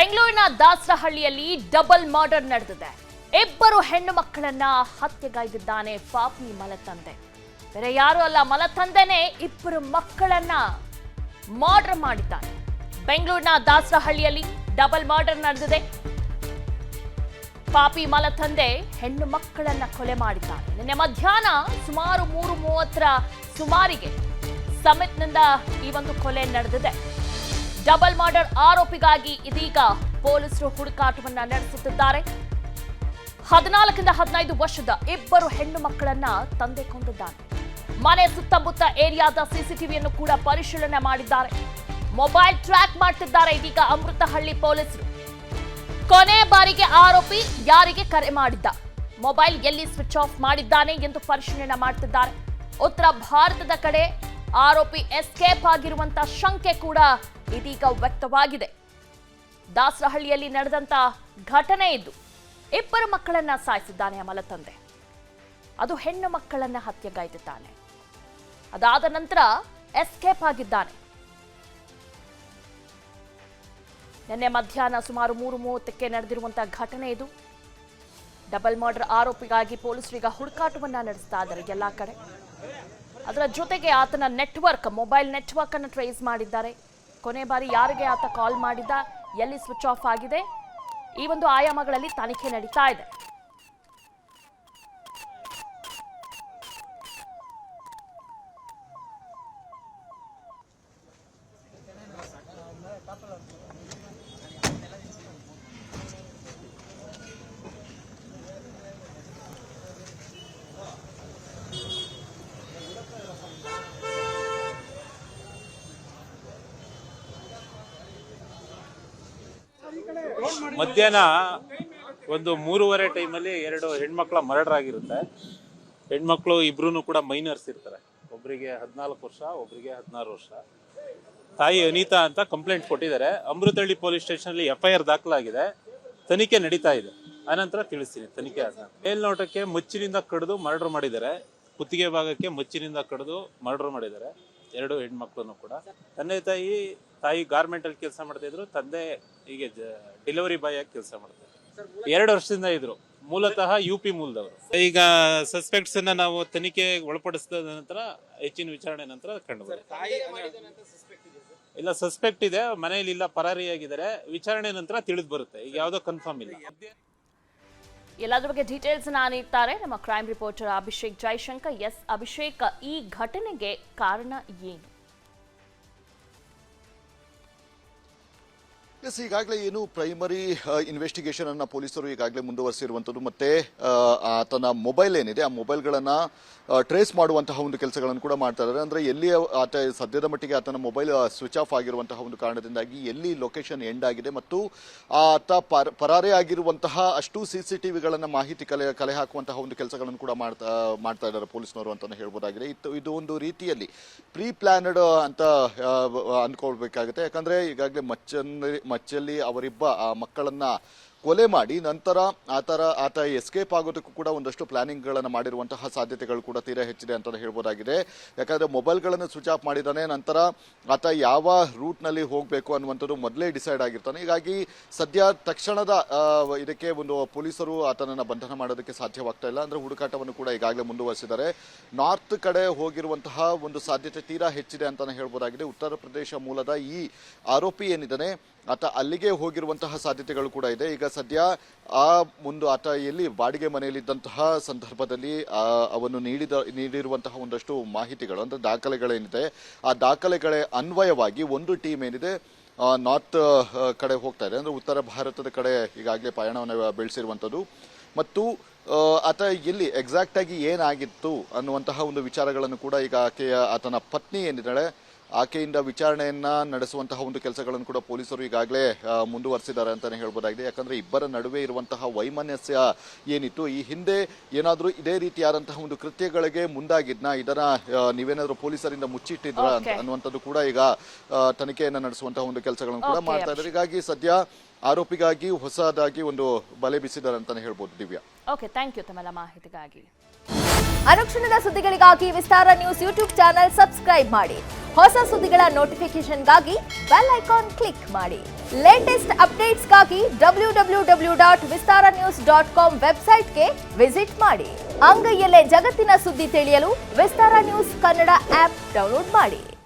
ಬೆಂಗಳೂರಿನ ದಾಸರಹಳ್ಳಿಯಲ್ಲಿ double murder ನಡೆದಿದೆ. ಇಬ್ಬರು ಹೆಣ್ಣು ಮಕ್ಕಳನ್ನ ಹತ್ಯೆಗೈದಿದ್ದಾನೆ ಪಾಪಿ ಮಲತಂದೆ. ಬೇರೆ ಯಾರು ಅಲ್ಲ, ಮಲತಂದೆನೇ ಇಬ್ಬರು ಮಕ್ಕಳನ್ನ ಮರ್ಡರ್ ಮಾಡಿದ್ದಾನೆ. ಬೆಂಗಳೂರಿನ ದಾಸರಹಳ್ಳಿಯಲ್ಲಿ ಡಬಲ್ ಮರ್ಡರ್ ನಡೆದಿದೆ. ಪಾಪಿ ಮಲತಂದೆ ಹೆಣ್ಣು ಮಕ್ಕಳನ್ನ ಕೊಲೆ ಮಾಡಿದ್ದಾನೆ. ನಿನ್ನೆ ಮಧ್ಯಾಹ್ನ ಸುಮಾರು 3:30ರ ಸುಮಾರಿಗೆ ಸಮಿತ್ನಿಂದ ಈ ಒಂದು ಕೊಲೆ ನಡೆದಿದೆ. ಡಬಲ್ ಮರ್ಡರ್ ಆರೋಪಿಗಾಗಿ ಇದೀಗ ಪೊಲೀಸರು ಹುಡುಕಾಟವನ್ನ ನಡೆಸುತ್ತಿದ್ದಾರೆ. 14ರಿಂದ 15 ವರ್ಷದ ಇಬ್ಬರು ಹೆಣ್ಣು ಮಕ್ಕಳನ್ನ ತಂದೆ ಕೊಂದಿದ್ದಾನೆ. ಮನೆ ಸುತ್ತಮುತ್ತ ಏರಿಯಾದ ಸಿಸಿಟಿವಿಯನ್ನು ಕೂಡ ಪರಿಶೀಲನೆ ಮಾಡಿದ್ದಾರೆ. ಮೊಬೈಲ್ ಟ್ರ್ಯಾಕ್ ಮಾಡ್ತಿದ್ದಾರೆ ಇದೀಗ ಅಮೃತಹಳ್ಳಿ ಪೊಲೀಸರು. ಕೊನೆ ಬಾರಿಗೆ ಆರೋಪಿ ಯಾರಿಗೆ ಕರೆ ಮಾಡಿದ್ದ, ಮೊಬೈಲ್ ಎಲ್ಲಿ ಸ್ವಿಚ್ ಆಫ್ ಮಾಡಿದ್ದಾನೆ ಎಂದು ಪರಿಶೀಲನೆ ಮಾಡ್ತಿದ್ದಾರೆ. ಉತ್ತರ ಭಾರತದ ಕಡೆ ಆರೋಪಿ ಎಸ್ಕೇಪ್ ಆಗಿರುವಂತ ಶಂಕೆ ಕೂಡ ಇದೀಗ ವ್ಯಕ್ತವಾಗಿದೆ. ದಾಸರಹಳ್ಳಿಯಲ್ಲಿ ನಡೆದಂತ ಘಟನೆ ಇದ್ದು ಇಬ್ಬರು ಮಕ್ಕಳನ್ನ ಸಾಯಿಸಿದ್ದಾನೆ ಮಲತಂದೆ. ಅದು ಹೆಣ್ಣು ಮಕ್ಕಳನ್ನ ಹತ್ಯೆಗೈದಿದ್ದಾನೆ. ಅದಾದ ನಂತರ ಎಸ್ಕೇಪ್ ಆಗಿದ್ದಾನೆ. ನಿನ್ನೆ ಮಧ್ಯಾಹ್ನ ಸುಮಾರು 3:30ಕ್ಕೆ ನಡೆದಿರುವಂತಹ ಘಟನೆ ಇದು. ಡಬಲ್ ಮರ್ಡರ್ ಆರೋಪಿಗಾಗಿ ಪೊಲೀಸರೀಗ ಹುಡುಕಾಟವನ್ನ ನಡೆಸ್ತಾ ಇದ್ದಾರೆ ಎಲ್ಲಾ ಕಡೆ. ಅದರ ಜೊತೆಗೆ ಆತನ ನೆಟ್ವರ್ಕ್, ಮೊಬೈಲ್ ನೆಟ್ವರ್ಕ್ ಅನ್ನು ಟ್ರೇಸ್ ಮಾಡಿದ್ದಾರೆ. ಕೊನೆ ಬಾರಿ ಯಾರಿಗೆ ಆತ ಕಾಲ್ ಮಾಡಿದ್ದ, ಎಲ್ಲಿ ಸ್ವಿಚ್ ಆಫ್ ಆಗಿದೆ, ಈ ಒಂದು ಆಯಾಮಗಳಲ್ಲಿ ತನಿಖೆ ನಡೀತಾ ಇದೆ. ಮಧ್ಯಾಹ್ನ ಒಂದು 3:30 ಟೈಮಲ್ಲಿ ಎರಡು ಹೆಣ್ಮಕ್ಳ ಮರ್ಡರ್ ಆಗಿರುತ್ತೆ. ಹೆಣ್ಮಕ್ಳು ಇಬ್ರು ಕೂಡ ಮೈನರ್ಸ್ ಇರ್ತಾರೆ. ಒಬ್ಬರಿಗೆ 14 ವರ್ಷ, ಒಬ್ಬರಿಗೆ 16 ವರ್ಷ. ತಾಯಿ ಅನಿತಾ ಅಂತ ಕಂಪ್ಲೇಂಟ್ ಕೊಟ್ಟಿದ್ದಾರೆ. ಅಮೃತಹಳ್ಳಿ ಪೊಲೀಸ್ ಸ್ಟೇಷನಲ್ಲಿ FIR ದಾಖಲಾಗಿದೆ. ತನಿಖೆ ನಡೀತಾ ಇದೆ. ಆನಂತರ ತಿಳಿಸ್ತೀನಿ ತನಿಖೆ ಆದ. ಮೇಲ್ನೋಟಕ್ಕೆ ಮಚ್ಚಿನಿಂದ ಕಡಿದು ಮರ್ಡರ್ ಮಾಡಿದ್ದಾರೆ. ಕುತ್ತಿಗೆ ಭಾಗಕ್ಕೆ ಮಚ್ಚಿನಿಂದ ಕಡಿದು ಮರ್ಡರ್ ಮಾಡಿದ್ದಾರೆ. ಎರಡು ಹೆಣ್ಮಕ್ಳನ್ನು ಕೂಡ. ತಾಯಿ ಗಾರ್ಮೆಂಟ್ ಅಲ್ಲಿ ಕೆಲಸ ಮಾಡ್ತಾ ಇದ್ರು. ತಂದೆ ಹೀಗೆ ಡೆಲಿವರಿ ಬಾಯ್ ಆಗಿ ಕೆಲಸ ಮಾಡ್ತಾರೆ. 2 ವರ್ಷದಿಂದ ಇದ್ರು. ಮೂಲತಃ UP ಮೂಲದವರು. ಈಗ ಸಸ್ಪೆಕ್ಟ್ಸ್ ಅನ್ನ ನಾವು ತನಿಖೆ ಒಳಪಡಿಸಿದ ನಂತರ ಹೆಚ್ಚಿನ ವಿಚಾರಣೆ ನಂತರ ಕಂಡು ಇಲ್ಲ, ಸಸ್ಪೆಕ್ಟ್ ಇದೆ, ಮನೆಯಲ್ಲಿ ಇಲ್ಲ, ಪರಾರಿಯಾಗಿದ್ದಾರೆ. ವಿಚಾರಣೆ ನಂತರ ತಿಳಿದು ಬರುತ್ತೆ. ಈಗ ಯಾವುದೋ ಕನ್ಫರ್ಮ್ ಇಲ್ಲ. ಎಲ್ಲದ್ರ ಬಗ್ಗೆ ಡೀಟೇಲ್ಸ್ ನೀಡ್ತಾರೆ ನಮ್ಮ crime reporter Abhishek Jaishankar. Yes Abhishek, ಈ ಘಟನೆಗೆ ಕಾರಣ ಏನು? ಎಸ್, ಈಗಾಗಲೇ ಏನು ಪ್ರೈಮರಿ ಇನ್ವೆಸ್ಟಿಗೇಷನ್ ಅನ್ನ ಪೊಲೀಸರು ಈಗಾಗಲೇ ಮುಂದುವರಿಸಿರುವಂಥದ್ದು. ಮತ್ತೆ ಆತನ ಮೊಬೈಲ್ ಏನಿದೆ, ಆ ಮೊಬೈಲ್ಗಳನ್ನ ಟ್ರೇಸ್ ಮಾಡುವಂತಹ ಒಂದು ಕೆಲಸಗಳನ್ನು ಕೂಡ ಮಾಡ್ತಾ ಇದ್ದಾರೆ. ಅಂದ್ರೆ ಎಲ್ಲಿ ಆತ ಸದ್ಯದ ಮಟ್ಟಿಗೆ ಆತನ ಮೊಬೈಲ್ ಸ್ವಿಚ್ ಆಫ್ ಆಗಿರುವಂತಹ ಒಂದು ಕಾರಣದಿಂದಾಗಿ ಎಲ್ಲಿ ಲೊಕೇಶನ್ ಎಂಡ್ ಆಗಿದೆ ಮತ್ತು ಆತ ಪರಾರೆ ಆಗಿರುವಂತಹ ಅಷ್ಟು CCTVಗಳನ್ನ ಮಾಹಿತಿ ಕಲೆ ಹಾಕುವಂತಹ ಒಂದು ಕೆಲಸಗಳನ್ನು ಕೂಡ ಮಾಡ್ತಾ ಇದ್ದಾರೆ ಪೊಲೀಸ್ನವರು ಅಂತಾನೆ ಹೇಳ್ಬೋದಾಗಿದೆ. ಇದು ಒಂದು ರೀತಿಯಲ್ಲಿ ಪ್ರೀ ಪ್ಲಾನ್ಡ್ ಅಂತ ಅನ್ಕೊಳ್ಬೇಕಾಗುತ್ತೆ. ಯಾಕಂದ್ರೆ ಈಗಾಗಲೇ ಮಚ್ಚಲ್ಲಿ ಅವರಿಬ್ಬ ಆ ಮಕ್ಕಳನ್ನ ಕೊಲೆ ಮಾಡಿ ನಂತರ ಆತ ಎಸ್ಕೇಪ್ ಆಗೋದಕ್ಕೂ ಕೂಡ ಒಂದಷ್ಟು ಪ್ಲಾನಿಂಗ್ಗಳನ್ನು ಮಾಡಿರುವಂತಹ ಸಾಧ್ಯತೆಗಳು ಕೂಡ ತೀರಾ ಹೆಚ್ಚಿದೆ ಅಂತ ಹೇಳ್ಬೋದಾಗಿದೆ. ಯಾಕಂದ್ರೆ ಮೊಬೈಲ್ಗಳನ್ನು ಸ್ವಿಚ್ ಆಫ್ ಮಾಡಿದ್ದಾನೆ. ನಂತರ ಆತ ಯಾವ ರೂಟ್ನಲ್ಲಿ ಹೋಗಬೇಕು ಅನ್ನುವಂಥದ್ದು ಮೊದಲೇ ಡಿಸೈಡ್ ಆಗಿರ್ತಾನೆ. ಹೀಗಾಗಿ ಸದ್ಯ ತಕ್ಷಣದ ಇದಕ್ಕೆ ಒಂದು ಪೊಲೀಸರು ಆತನನ್ನು ಬಂಧನ ಮಾಡೋದಕ್ಕೆ ಸಾಧ್ಯವಾಗ್ತಾ ಇಲ್ಲ. ಅಂದ್ರೆ ಹುಡುಕಾಟವನ್ನು ಕೂಡ ಈಗಾಗಲೇ ಮುಂದುವರಿಸಿದ್ದಾರೆ. ನಾರ್ತ್ ಕಡೆ ಹೋಗಿರುವಂತಹ ಒಂದು ಸಾಧ್ಯತೆ ತೀರಾ ಹೆಚ್ಚಿದೆ ಅಂತಾನೆ ಹೇಳ್ಬೋದಾಗಿದೆ. ಉತ್ತರ ಪ್ರದೇಶ ಮೂಲದ ಈ ಆರೋಪಿ ಏನಿದ್ದಾನೆ ಆತ ಅಲ್ಲಿಗೆ ಹೋಗಿರುವಂತಹ ಸಾಧ್ಯತೆಗಳು ಕೂಡ ಇದೆ. ಈಗ ಸದ್ಯ ಆತ ಎಲ್ಲಿ ಬಾಡಿಗೆ ಮನೆಯಲ್ಲಿದ್ದಂತಹ ಸಂದರ್ಭದಲ್ಲಿ ಅವನು ನೀಡಿರುವಂತಹ ಒಂದಷ್ಟು ಮಾಹಿತಿಗಳು ಅಂದ್ರೆ ದಾಖಲೆಗಳೇನಿದೆ, ಆ ದಾಖಲೆಗಳ ಅನ್ವಯವಾಗಿ ಒಂದು ಟೀಮ್ ಏನಿದೆ ನಾರ್ತ್ ಕಡೆ ಹೋಗ್ತಾ ಇದೆ. ಅಂದ್ರೆ ಉತ್ತರ ಭಾರತದ ಕಡೆ ಈಗಾಗಲೇ ಪಯಣವನ್ನು ಬೆಳೆಸಿರುವಂಥದ್ದು. ಮತ್ತು ಆತ ಎಲ್ಲಿ ಎಕ್ಸಾಕ್ಟ್ ಆಗಿ ಏನಾಗಿತ್ತು ಅನ್ನುವಂತಹ ಒಂದು ವಿಚಾರಗಳನ್ನು ಕೂಡ ಈಗ ಆತನ ಪತ್ನಿ ಏನಿದ್ದಾಳೆ ಆಕೆಯಿಂದ ವಿಚಾರಣೆಯನ್ನ ನಡೆಸುವಂತಹ ಒಂದು ಕೆಲಸಗಳನ್ನು ಕೂಡ ಪೊಲೀಸರು ಈಗಾಗಲೇ ಮುಂದುವರಿಸಿದ್ದಾರೆ ಅಂತಾನೆ ಹೇಳ್ಬೋದಾಗಿದೆ. ಯಾಕಂದ್ರೆ ಇಬ್ಬರ ನಡುವೆ ಇರುವಂತಹ ವೈಮನಸ್ಯ ಏನಿತ್ತು, ಈ ಹಿಂದೆ ಏನಾದರೂ ಇದೇ ರೀತಿಯಾದಂತಹ ಒಂದು ಕೃತ್ಯಗಳಿಗೆ ಮುಂದಾಗಿದ್ನ, ಇದನ್ನ ನೀವೇನಾದ್ರೂ ಪೊಲೀಸರಿಂದ ಮುಚ್ಚಿಟ್ಟಿದ್ರ ಅನ್ನುವಂಥದ್ದು ಕೂಡ ಈಗ ತನಿಖೆಯನ್ನ ನಡೆಸುವಂತಹ ಒಂದು ಕೆಲಸಗಳನ್ನು ಕೂಡ ಮಾಡ್ತಾ ಇದ್ದಾರೆ. ಹೀಗಾಗಿ ಸದ್ಯ ಆರೋಪಿಗಾಗಿ ಹೊಸದಾಗಿ ಒಂದು ಬಲೆ ಬೀಸಿದ್ದಾರೆ ಅಂತಾನೆ ಹೇಳ್ಬೋದು. ದಿವ್ಯಾ, ಓಕೆ, ಥ್ಯಾಂಕ್ ಯು ತಮ್ಮೆಲ್ಲ ಮಾಹಿತಿಗಾಗಿ. ಅನುಕ್ಷಣದ ಸುದ್ದಿಗಳಿಗಾಗಿ ವಿಸ್ತಾರ ನ್ಯೂಸ್ ಯೂಟ್ಯೂಬ್ ಚಾನೆಲ್ ಸಬ್ಸ್ಕ್ರೈಬ್ ಮಾಡಿ. ಹೊಸ ಸುದ್ದಿಗಳ ನೋಟಿಫಿಕೇಶನ್ಗಾಗಿ ಬೆಲ್ ಐಕಾನ್ ಕ್ಲಿಕ್ ಮಾಡಿ. ಲೇಟೆಸ್ಟ್ ಅಪ್ಡೇಟ್ಸ್ಗಾಗಿ www.vistaranews.com ವೆಬ್ಸೈಟ್ಗೆ ವಿಸಿಟ್ ಮಾಡಿ. ಅಂಗೈಯಲ್ಲೇ ಜಗತ್ತಿನ ಸುದ್ದಿ ತಿಳಿಯಲು ವಿಸ್ತಾರ ನ್ಯೂಸ್ ಕನ್ನಡ ಆಪ್ ಡೌನ್ಲೋಡ್ ಮಾಡಿ.